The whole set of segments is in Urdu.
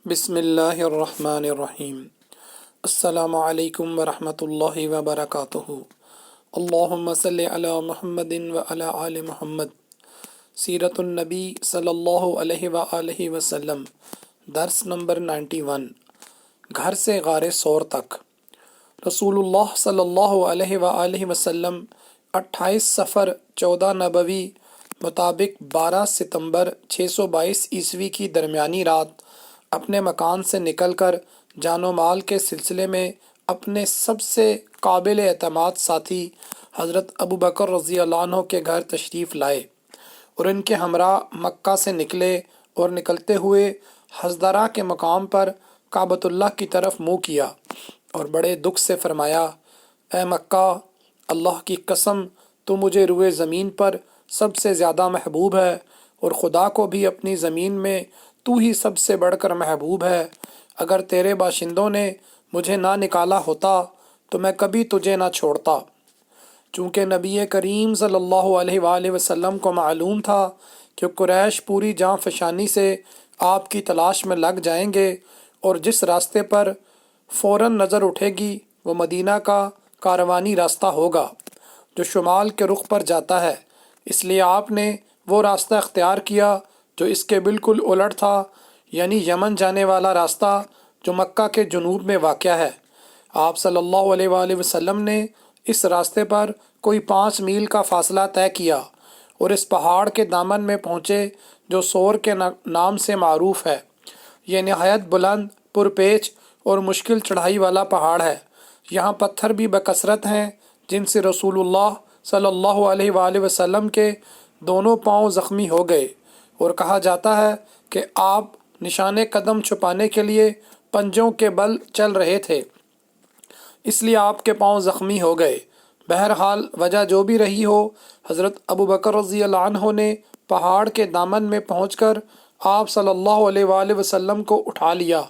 بسم اللہ الرحمن الرحیم۔ السلام علیکم ورحمۃ اللہ وبرکاتہ۔ اللہم صلی علی محمد وعلی آل محمد۔ سیرت النبی صلی اللہ علیہ وآلہ وسلم، درس نمبر 91، گھر سے غار ثور تک۔ رسول اللہ صلی اللہ علیہ وآلہ وسلم 28 صفر 14 نبوی مطابق 12 ستمبر 622 عیسوی کی درمیانی رات اپنے مکان سے نکل کر جان و مال کے سلسلے میں اپنے سب سے قابل اعتماد ساتھی حضرت ابو بکر رضی اللہ عنہ کے گھر تشریف لائے اور ان کے ہمراہ مکہ سے نکلے اور نکلتے ہوئے حضدرہ کے مقام پر کعبۃ اللہ کی طرف منہ کیا اور بڑے دکھ سے فرمایا: اے مکہ، اللہ کی قسم تو مجھے روئے زمین پر سب سے زیادہ محبوب ہے، اور خدا کو بھی اپنی زمین میں تو ہی سب سے بڑھ کر محبوب ہے۔ اگر تیرے باشندوں نے مجھے نہ نکالا ہوتا تو میں کبھی تجھے نہ چھوڑتا۔ چونکہ نبی کریم صلی اللہ علیہ وآلہ وسلم کو معلوم تھا کہ قریش پوری جاں فشانی سے آپ کی تلاش میں لگ جائیں گے، اور جس راستے پر فوراً نظر اٹھے گی وہ مدینہ کا کاروانی راستہ ہوگا جو شمال کے رخ پر جاتا ہے، اس لیے آپ نے وہ راستہ اختیار کیا جو اس کے بالکل الٹ تھا، یعنی یمن جانے والا راستہ جو مکہ کے جنوب میں واقع ہے۔ آپ صلی اللہ علیہ وآلہ وسلم نے اس راستے پر کوئی 5 میل کا فاصلہ طے کیا اور اس پہاڑ کے دامن میں پہنچے جو ثور کے نام سے معروف ہے۔ یہ نہایت بلند، پرپیچ اور مشکل چڑھائی والا پہاڑ ہے۔ یہاں پتھر بھی بکثرت ہیں جن سے رسول اللہ صلی اللہ علیہ وآلہ وسلم کے دونوں پاؤں زخمی ہو گئے، اور کہا جاتا ہے کہ آپ نشان قدم چھپانے کے لیے پنجوں کے بل چل رہے تھے، اس لیے آپ کے پاؤں زخمی ہو گئے۔ بہرحال وجہ جو بھی رہی ہو، حضرت ابو بکر رضی اللہ عنہ نے پہاڑ کے دامن میں پہنچ کر آپ صلی اللہ علیہ وآلہ وسلم کو اٹھا لیا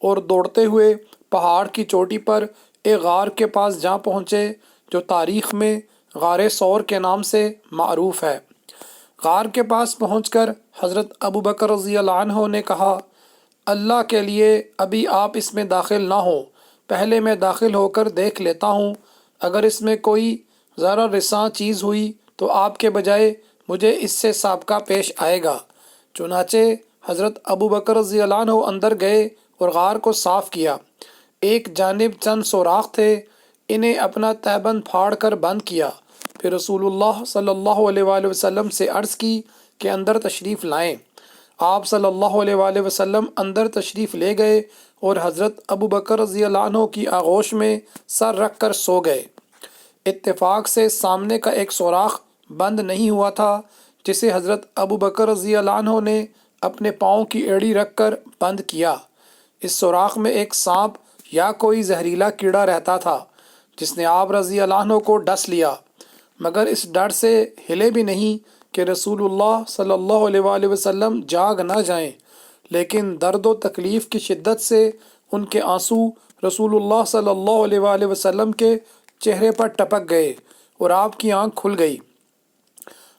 اور دوڑتے ہوئے پہاڑ کی چوٹی پر ایک غار کے پاس جا پہنچے جو تاریخ میں غار ثور کے نام سے معروف ہے۔ غار کے پاس پہنچ کر حضرت ابو بکر رضی اللہ عنہ نے کہا: اللہ کے لیے ابھی آپ اس میں داخل نہ ہوں، پہلے میں داخل ہو کر دیکھ لیتا ہوں، اگر اس میں کوئی ضرر رساں چیز ہوئی تو آپ کے بجائے مجھے اس سے سابقہ پیش آئے گا۔ چنانچہ حضرت ابو بکر رضی اللہ عنہ اندر گئے اور غار کو صاف کیا۔ ایک جانب چند سوراخ تھے، انہیں اپنا تہبند پھاڑ کر بند کیا، پھر رسول اللہ صلی اللہ علیہ وآلہ وسلم سے عرض کی کہ اندر تشریف لائیں۔ آپ صلی اللہ علیہ وآلہ وسلم اندر تشریف لے گئے اور حضرت ابو بکر رضی اللہ عنہ کی آغوش میں سر رکھ کر سو گئے۔ اتفاق سے سامنے کا ایک سوراخ بند نہیں ہوا تھا جسے حضرت ابو بکر رضی اللہ عنہ نے اپنے پاؤں کی ایڑی رکھ کر بند کیا۔ اس سوراخ میں ایک سانپ یا کوئی زہریلا کیڑا رہتا تھا جس نے آپ رضی اللہ عنہ کو ڈس لیا، مگر اس ڈر سے ہلے بھی نہیں کہ رسول اللہ صلی اللہ علیہ وآلہ وسلم جاگ نہ جائیں، لیکن درد و تکلیف کی شدت سے ان کے آنسو رسول اللہ صلی اللہ علیہ وآلہ وسلم کے چہرے پر ٹپک گئے اور آپ کی آنکھ کھل گئی۔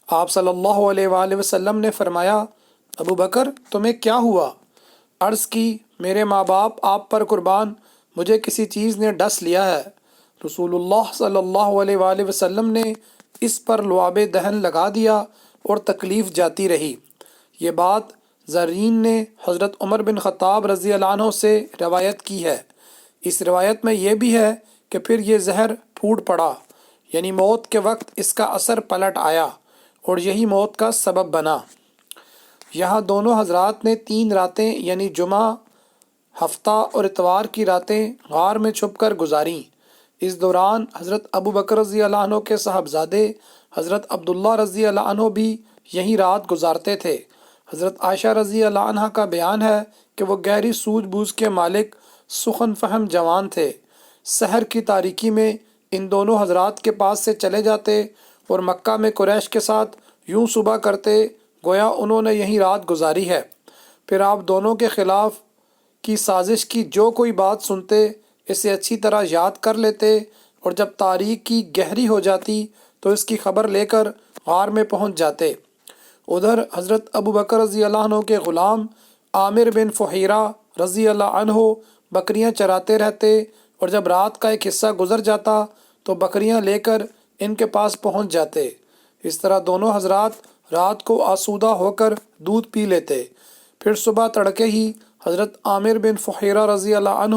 آپ صلی اللہ علیہ وآلہ وسلم نے فرمایا: ابو بکر، تمہیں کیا ہوا؟ عرض کی: میرے ماں باپ آپ پر قربان، مجھے کسی چیز نے ڈس لیا ہے۔ رسول اللہ صلی اللہ علیہ وآلہ وسلم نے اس پر لعاب دہن لگا دیا اور تکلیف جاتی رہی۔ یہ بات زرین نے حضرت عمر بن خطاب رضی اللہ عنہ سے روایت کی ہے۔ اس روایت میں یہ بھی ہے کہ پھر یہ زہر پھوٹ پڑا، یعنی موت کے وقت اس کا اثر پلٹ آیا اور یہی موت کا سبب بنا۔ یہاں دونوں حضرات نے 3 راتیں یعنی جمعہ، ہفتہ اور اتوار کی راتیں غار میں چھپ کر گزاریں۔ اس دوران حضرت ابو بکر رضی اللہ عنہ کے صاحبزادے حضرت عبداللہ رضی اللہ عنہ بھی یہیں رات گزارتے تھے۔ حضرت عائشہ رضی اللہ عنہ کا بیان ہے کہ وہ گہری سوجھ بوجھ کے مالک، سخن فہم جوان تھے۔ سحر کی تاریکی میں ان دونوں حضرات کے پاس سے چلے جاتے اور مکہ میں قریش کے ساتھ یوں صبح کرتے گویا انہوں نے یہیں رات گزاری ہے۔ پھر آپ دونوں کے خلاف کی سازش کی جو کوئی بات سنتے اسے اچھی طرح یاد کر لیتے، اور جب تاریخ کی گہری ہو جاتی تو اس کی خبر لے کر غار میں پہنچ جاتے۔ ادھر حضرت ابو بکر رضی اللہ عنہ کے غلام عامر بن فہیرہ رضی اللہ عنہ بکریاں چراتے رہتے اور جب رات کا ایک حصہ گزر جاتا تو بکریاں لے کر ان کے پاس پہنچ جاتے۔ اس طرح دونوں حضرات رات کو آسودہ ہو کر دودھ پی لیتے۔ پھر صبح تڑکے ہی حضرت عامر بن فحیرہ رضی اللہ عنہ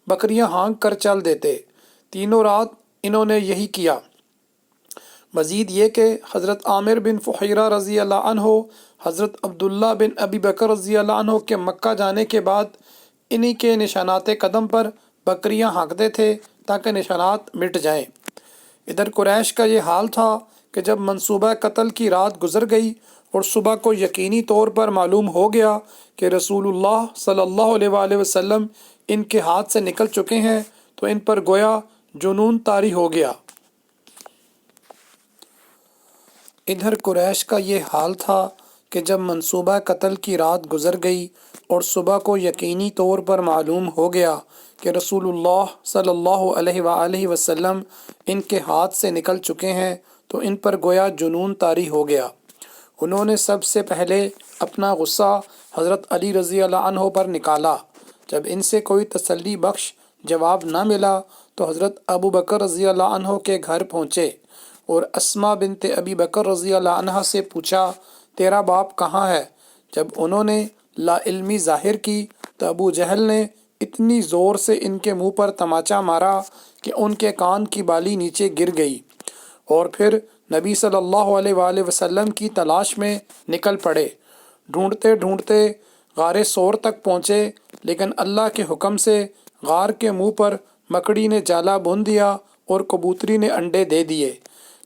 بکریاں ہانک کر چل دیتے۔ تینوں رات انہوں نے یہی کیا۔ مزید یہ کہ حضرت عامر بن فحیرہ رضی اللہ عنہ حضرت عبداللہ بن ابی بکر رضی اللہ عنہ کے مکہ جانے کے بعد انہی کے نشانات قدم پر بکریاں ہانکتے تھے تاکہ نشانات مٹ جائیں۔ ادھر قریش کا یہ حال تھا کہ جب منصوبہ قتل کی رات گزر گئی اور صبح کو یقینی طور پر معلوم ہو گیا کہ رسول اللہ صلی اللہ علیہ وآلہ وسلم ان کے ہاتھ سے نکل چکے ہیں تو ان پر گویا جنون طاری ہو گیا۔ ادھر قریش کا یہ حال تھا کہ جب منصوبہ قتل کی رات گزر گئی اور صبح کو یقینی طور پر معلوم ہو گیا کہ رسول اللہ صلی اللہ علیہ وآلہ وسلم ان کے ہاتھ سے نکل چکے ہیں تو ان پر گویا جنون طاری ہو گیا۔ انہوں نے سب سے پہلے اپنا غصہ حضرت علی رضی اللہ عنہ پر نکالا۔ جب ان سے کوئی تسلی بخش جواب نہ ملا تو حضرت ابو بکر رضی اللہ عنہ کے گھر پہنچے اور اسما بنت ابی بکر رضی اللہ عنہ سے پوچھا تیرا باپ کہاں ہے؟ جب انہوں نے لا علمی ظاہر کی تو ابو جہل نے اتنی زور سے ان کے منہ پر تماچا مارا کہ ان کے کان کی بالی نیچے گر گئی، اور پھر نبی صلی اللہ علیہ وآلہ وسلم کی تلاش میں نکل پڑے۔ ڈھونڈتے ڈھونڈتے غار ثور تک پہنچے، لیکن اللہ کے حکم سے غار کے منہ پر مکڑی نے جالا بن دیا اور کبوتری نے انڈے دے دیے،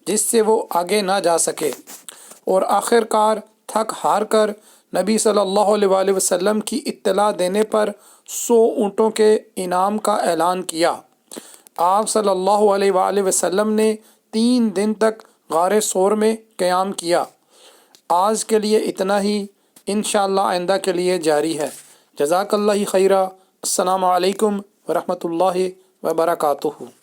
جس سے وہ آگے نہ جا سکے، اور آخر کار تھک ہار کر نبی صلی اللہ علیہ وآلہ وسلم کی اطلاع دینے پر 100 اونٹوں کے انعام کا اعلان کیا۔ آپ صلی اللہ علیہ وآلہ وسلم نے 3 دن تک غار ثور میں قیام کیا۔ آج کے لیے اتنا ہی، انشاءاللہ آئندہ کے لیے جاری ہے۔ جزاک اللہ خیرہ۔ السلام علیکم ورحمۃ اللہ وبرکاتہ۔